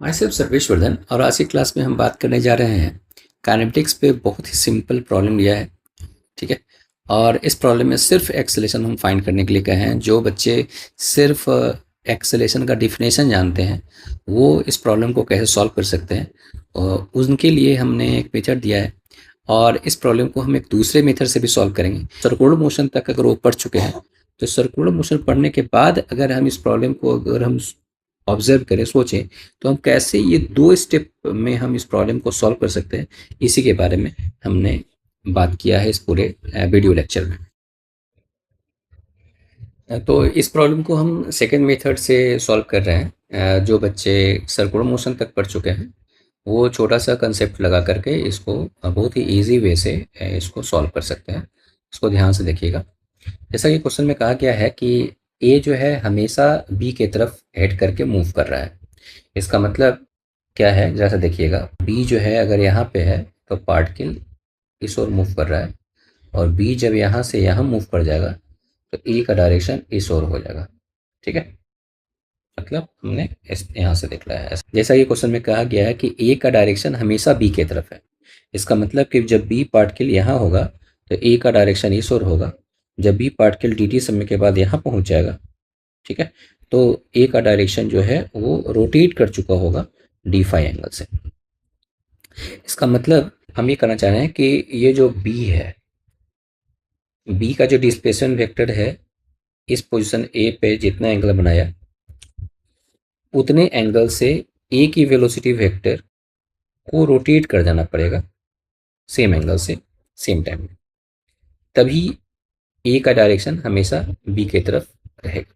My self सर्वेशवर्धन और आज की क्लास में हम बात करने जा रहे हैं काइनेटिक्स पे। बहुत ही सिंपल प्रॉब्लम लिया है, ठीक है। और इस प्रॉब्लम में सिर्फ एक्सेलेरेशन हम फाइंड करने के लिए कहे हैं। जो बच्चे सिर्फ एक्सेलेरेशन का डिफिनेशन जानते हैं वो इस प्रॉब्लम को कैसे सॉल्व कर सकते हैं, और उनके लिए हमने एक मेथड दिया है। और इस प्रॉब्लम को हम एक दूसरे मेथड से भी सॉल्व करेंगे। सर्कुलर मोशन तक अगर वो पढ़ चुके हैं तो सर्कुलर मोशन पढ़ने के बाद अगर हम इस प्रॉब्लम को अगर हम ऑब्जर्व करें, सोचें, तो हम कैसे ये दो स्टेप में हम इस प्रॉब्लम को सॉल्व कर सकते हैं, इसी के बारे में हमने बात किया है इस पूरे वीडियो लेक्चर में। तो इस प्रॉब्लम को हम सेकेंड मेथड से सॉल्व कर रहे हैं। जो बच्चे सर्कुलर मोशन तक पढ़ चुके हैं वो छोटा सा कंसेप्ट लगा करके इसको बहुत ही इजी वे से इसको सॉल्व कर सकते हैं। इसको ध्यान से देखिएगा। जैसा कि क्वेश्चन में कहा गया है कि ए जो है हमेशा बी के तरफ हेड करके मूव कर रहा है। इसका मतलब क्या है, जरा सा देखिएगा। बी जो है अगर यहाँ पे है तो पार्टिकल इस ओर मूव कर रहा है, और बी जब यहाँ से यहाँ मूव कर जाएगा तो ए का डायरेक्शन इस ओर हो जाएगा, ठीक है। मतलब हमने इस यहाँ से देख लिया है। जैसा कि क्वेश्चन में कहा गया है कि ए का डायरेक्शन हमेशा बी के तरफ है। इसका मतलब कि जब बी पार्टिकल यहाँ होगा तो ए का डायरेक्शन इस ओर होगा। जब बी पार्टिकल डी टी समय के बाद यहाँ पहुँच जाएगा, ठीक है, तो ए का डायरेक्शन जो है वो रोटेट कर चुका होगा डी फाई एंगल से। इसका मतलब हम ये करना चाह रहे हैं कि ये जो बी है, बी का जो डिस्प्लेसमेंट वेक्टर है इस पोजीशन ए पे जितना एंगल बनाया उतने एंगल से ए की वेलोसिटी वेक्टर को रोटेट कर जाना पड़ेगा सेम एंगल से सेम टाइम में, तभी ए का डायरेक्शन हमेशा बी की तरफ रहेगा।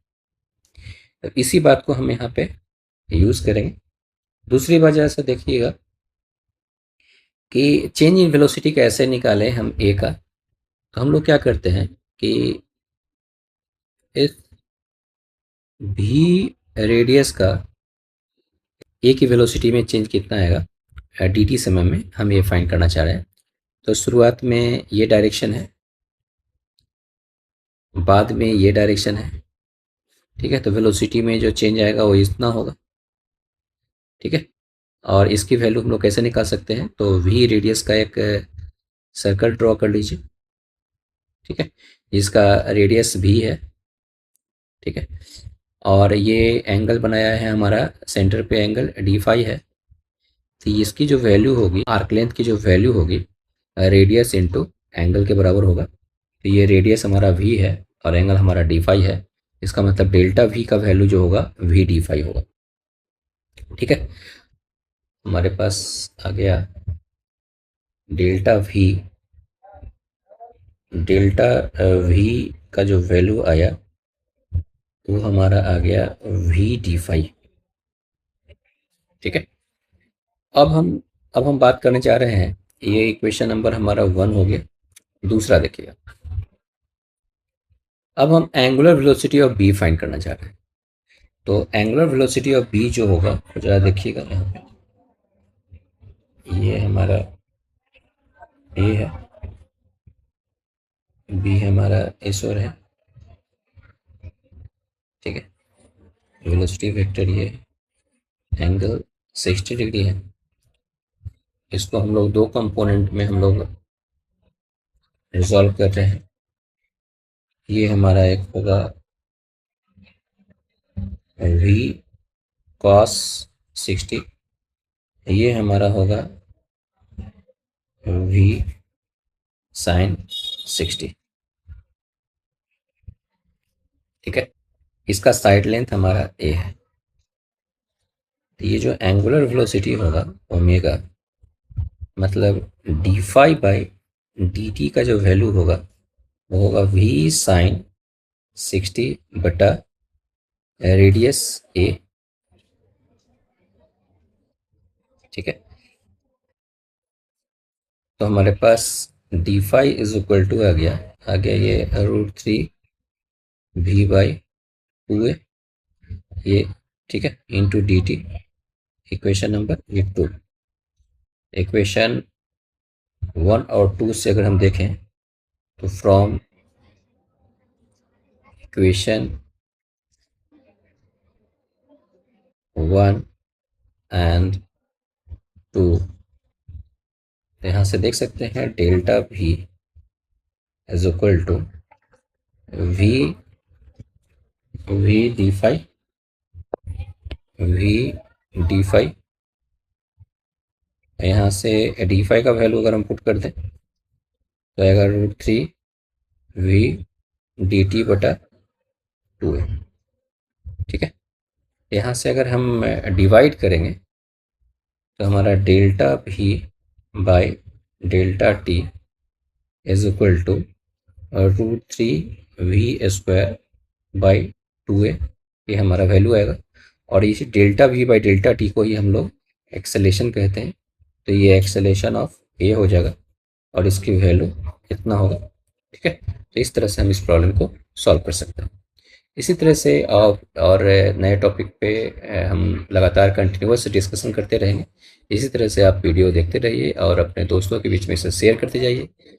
तो इसी बात को हम यहाँ पे यूज करेंगे। दूसरी बात जैसा देखिएगा कि चेंज इन वेलोसिटी कैसे निकालें हम ए का। तो हम लोग क्या करते हैं कि इस भी रेडियस का ए की वेलोसिटी में चेंज कितना आएगा डी टी समय में, हम ये फाइंड करना चाह रहे हैं। तो शुरुआत में ये डायरेक्शन है, बाद में ये डायरेक्शन है, ठीक है। तो वेलोसिटी में जो चेंज आएगा वो इतना होगा, ठीक है। और इसकी वैल्यू हम लोग कैसे निकाल सकते हैं, तो वी रेडियस का एक सर्कल ड्रॉ कर लीजिए, ठीक है, जिसका रेडियस भी है, ठीक है। और ये एंगल बनाया है हमारा सेंटर पे एंगल डी फाई है। तो इसकी जो वैल्यू होगी, आर्क लेंथ की जो वैल्यू होगी रेडियस इंटू एंगल के बराबर होगा। तो ये रेडियस हमारा वी है और एंगल हमारा डी फाई है। इसका मतलब डेल्टा वी का वैल्यू जो होगा वी डी फाई होगा, ठीक है। हमारे पास आ गया डेल्टा वी। डेल्टा वी का जो वैल्यू आया वो हमारा आ गया वी डी फाई, ठीक है। अब हम बात करने जा रहे हैं, ये इक्वेशन नंबर हमारा 1 हो गया। दूसरा देखिएगा, अब हम angular velocity of B find करना चाह रहे हैं। तो एंगुलर वेलोसिटी ऑफ बी जो होगा, तो जरा देखिएगा यहाँ पे, ये हमारा ए है, बी हमारा इस ओर है, ठीक है। वेलोसिटी वेक्टर ये एंगल 60 डिग्री है। इसको हम लोग दो कंपोनेंट में हम लोग रिजॉल्व कर रहे हैं। ये हमारा एक होगा वी कॉस 60, ये हमारा होगा वी साइन 60, ठीक है। इसका साइड लेंथ हमारा ए है। तो ये जो एंगुलर वेलोसिटी होगा ओमेगा, मतलब d phi by d t का जो वैल्यू होगा वो होगा वी साइन 60 बटा रेडियस ए, ठीक है। तो हमारे पास D phi is equal to आ गया ये √3 वी बाई 2 ए, ये, ठीक है, into D T. Equation number ये 2। इक्वेशन 1 और 2 से अगर हम देखें तो फ्रॉम इक्वेशन 1 एंड 2। तो यहाँ से देख सकते हैं delta V is equal to v v d phi. यहाँ से डी फाई का वैल्यू अगर हम पुट कर दें तो आएगा √3 V dt/2 है। ठीक है, यहाँ से अगर हम डिवाइड करेंगे तो हमारा delta V by delta t is equal to √3 V² by 2a, ये हमारा वैल्यू आएगा। और इसी delta V by delta t को ही हम लोग एक्सेलेशन कहते हैं, तो ये एक्सेलेशन ऑफ ए हो जाएगा और इसकी वैल्यू कितना होगा। ठीक है, तो इस तरह से हम इस प्रॉब्लम को सॉल्व कर सकते हैं। इसी तरह से और नए टॉपिक पे हम लगातार कंटिन्यूअस डिस्कशन करते रहेंगे। इसी तरह से आप वीडियो देखते रहिए और अपने दोस्तों के बीच में इसे शेयर करते जाइए।